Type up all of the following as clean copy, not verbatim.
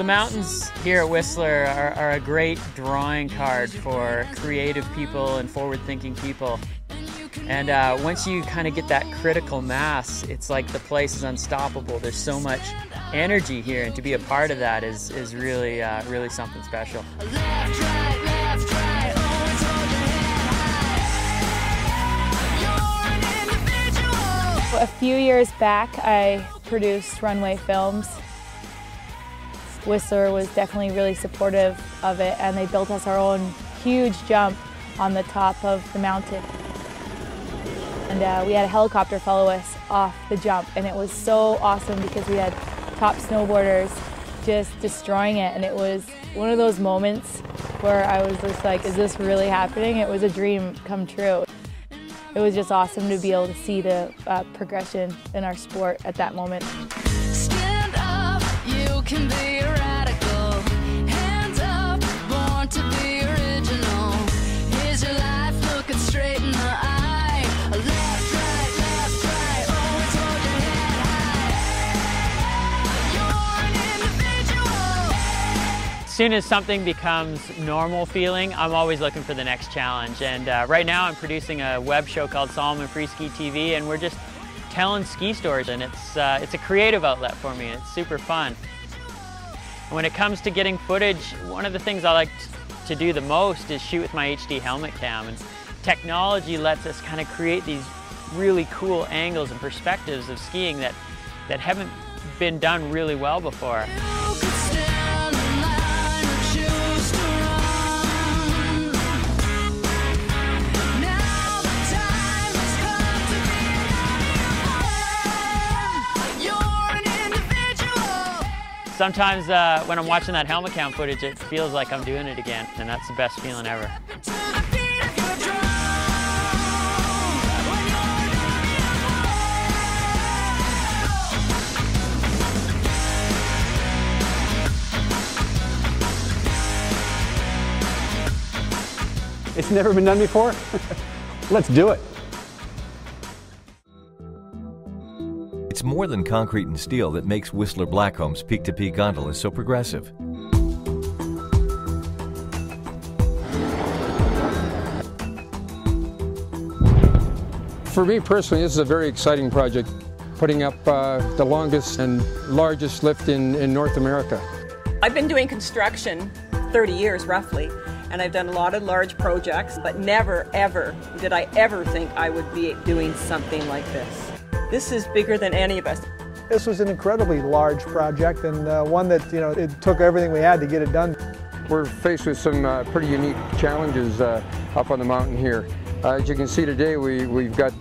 the mountains here at Whistler are a great drawing card for creative people and forward-thinking people. And once you kind of get that critical mass, it's like the place is unstoppable. There's so much energy here, and to be a part of that is really, really something special. A few years back, I produced Runway Films. Whistler was definitely really supportive of it, and they built us our own huge jump on the top of the mountain. And we had a helicopter follow us off the jump, and it was so awesome because we had top snowboarders just destroying it, and it was one of those moments where I was just like, is this really happening? It was a dream come true. It was just awesome to be able to see the progression in our sport at that moment. Stand up, you can be radical. Hands up, born to be original. Here's your life looking straight in the eye. Left, right, always hold your head high. You're an individual. As soon as something becomes normal feeling, I'm always looking for the next challenge. And right now I'm producing a web show called Solomon Free Ski TV, and we're just telling ski stories, and it's a creative outlet for me. It's super fun. And when it comes to getting footage, one of the things I like to do the most is shoot with my HD helmet cam. And technology lets us kind of create these really cool angles and perspectives of skiing that haven't been done really well before. Sometimes when I'm watching that helmet cam footage, it feels like I'm doing it again, and that's the best feeling ever. It's never been done before. Let's do it. It's more than concrete and steel that makes Whistler Blackcomb's peak-to-peak gondolas so progressive. For me personally, this is a very exciting project, putting up the longest and largest lift in North America. I've been doing construction 30 years roughly, and I've done a lot of large projects, but never ever did I ever think I would be doing something like this. This is bigger than any of us. This was an incredibly large project, and one that, it took everything we had to get it done. We're faced with some pretty unique challenges up on the mountain here. As you can see today, we've got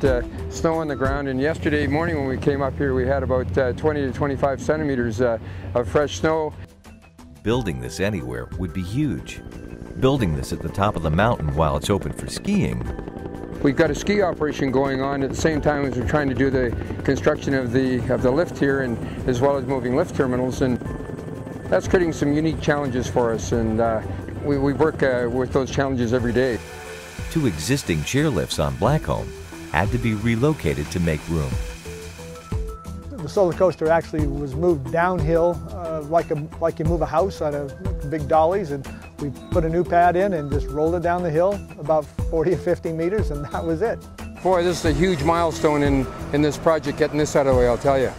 snow on the ground, and yesterday morning when we came up here we had about 20 to 25 centimeters of fresh snow. Building this anywhere would be huge. Building this at the top of the mountain while it's open for skiing. We've got a ski operation going on at the same time as we're trying to do the construction of the lift here, and as well as moving lift terminals, and that's creating some unique challenges for us, and we work with those challenges every day. 2 existing chairlifts on Blackcomb had to be relocated to make room. The Solar Coaster actually was moved downhill like you move a house on a big dollies, and we put a new pad in and just rolled it down the hill about 40 or 50 meters, and that was it. Boy, this is a huge milestone in this project, getting this out of the way, I'll tell you.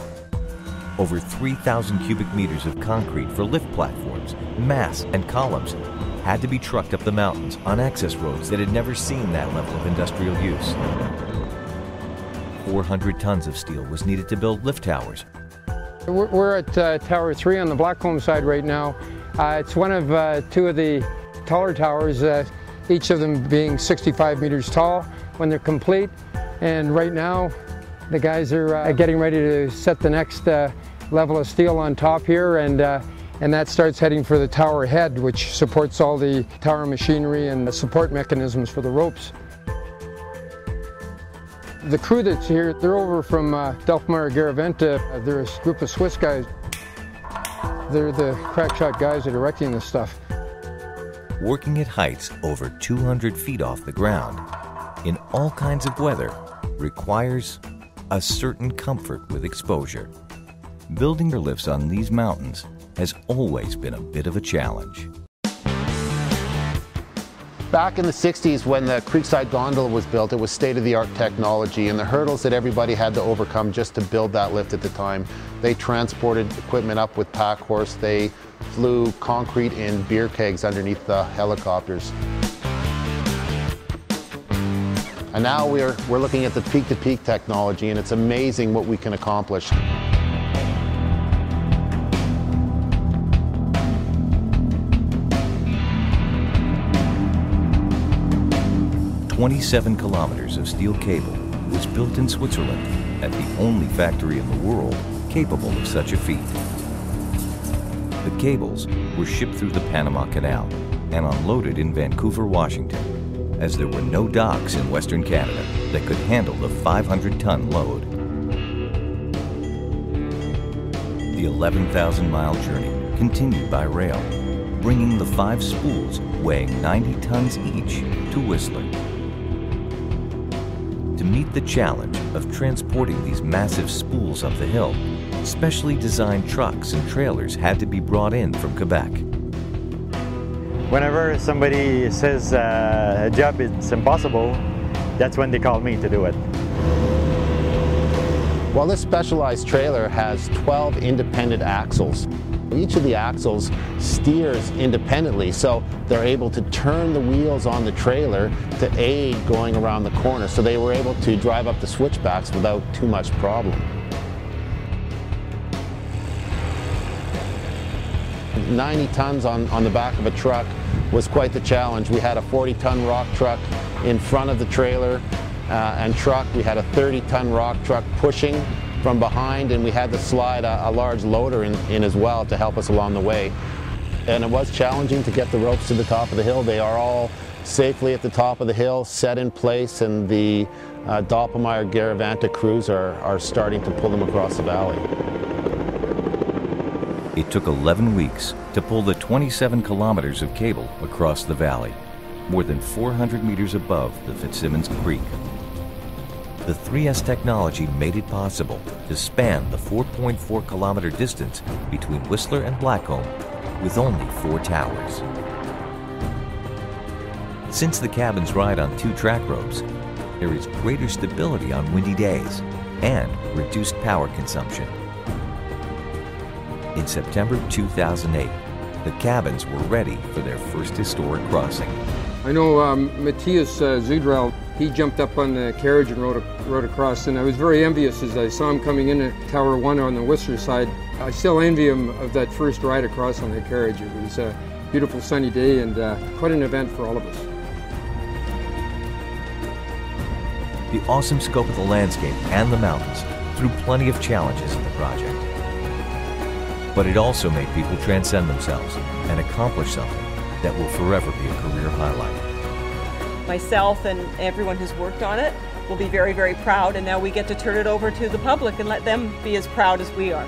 Over 3,000 cubic meters of concrete for lift platforms, masts, and columns had to be trucked up the mountains on access roads that had never seen that level of industrial use. 400 tons of steel was needed to build lift towers. We're at Tower 3 on the Blackcomb side right now. It's one of 2 of the taller towers, each of them being 65 meters tall when they're complete. And right now, the guys are getting ready to set the next level of steel on top here, and that starts heading for the tower head, which supports all the tower machinery and the support mechanisms for the ropes. The crew that's here, they're over from Delfmar-Garaventa. They're a group of Swiss guys. They're the crackshot guys that are erecting this stuff. Working at heights over 200 feet off the ground in all kinds of weather requires a certain comfort with exposure. Building your lifts on these mountains has always been a bit of a challenge. Back in the 60s when the Creekside Gondola was built, it was state-of-the-art technology, and the hurdles that everybody had to overcome just to build that lift at the time. They transported equipment up with pack horse, they flew concrete in beer kegs underneath the helicopters. And now we're looking at the peak-to-peak technology, and it's amazing what we can accomplish. 27 kilometers of steel cable was built in Switzerland at the only factory in the world capable of such a feat. The cables were shipped through the Panama Canal and unloaded in Vancouver, Washington, as there were no docks in Western Canada that could handle the 500-ton load. The 11,000-mile journey continued by rail, bringing the 5 spools weighing 90 tons each to Whistler. To meet the challenge of transporting these massive spools up the hill, specially designed trucks and trailers had to be brought in from Quebec. Whenever somebody says a job is impossible, that's when they call me to do it. Well, this specialized trailer has 12 independent axles. Each of the axles steers independently, so they're able to turn the wheels on the trailer to aid going around the corner. So they were able to drive up the switchbacks without too much problem. 90 tons on the back of a truck was quite the challenge. We had a 40-ton rock truck in front of the trailer and truck. We had a 30-ton rock truck pushing from behind, and we had to slide a large loader in as well to help us along the way. And it was challenging to get the ropes to the top of the hill. They are all safely at the top of the hill, set in place, and the Doppelmayr Garavanta crews are starting to pull them across the valley. It took 11 weeks to pull the 27 kilometers of cable across the valley, more than 400 meters above the Fitzsimmons Creek. The 3S technology made it possible to span the 4.4 kilometer distance between Whistler and Blackcomb with only 4 towers. Since the cabins ride on 2 track ropes, there is greater stability on windy days and reduced power consumption. In September 2008, the cabins were ready for their first historic crossing. I know Matthias Zudrell, he jumped up on the carriage and rode across, and I was very envious as I saw him coming in at Tower 1 on the Whistler side. I still envy him of that first ride across on the carriage. It was a beautiful sunny day and quite an event for all of us. The awesome scope of the landscape and the mountains threw plenty of challenges in the project. But it also made people transcend themselves and accomplish something that will forever be a career highlight. Myself and everyone who's worked on it will be very, very proud, and now we get to turn it over to the public and let them be as proud as we are.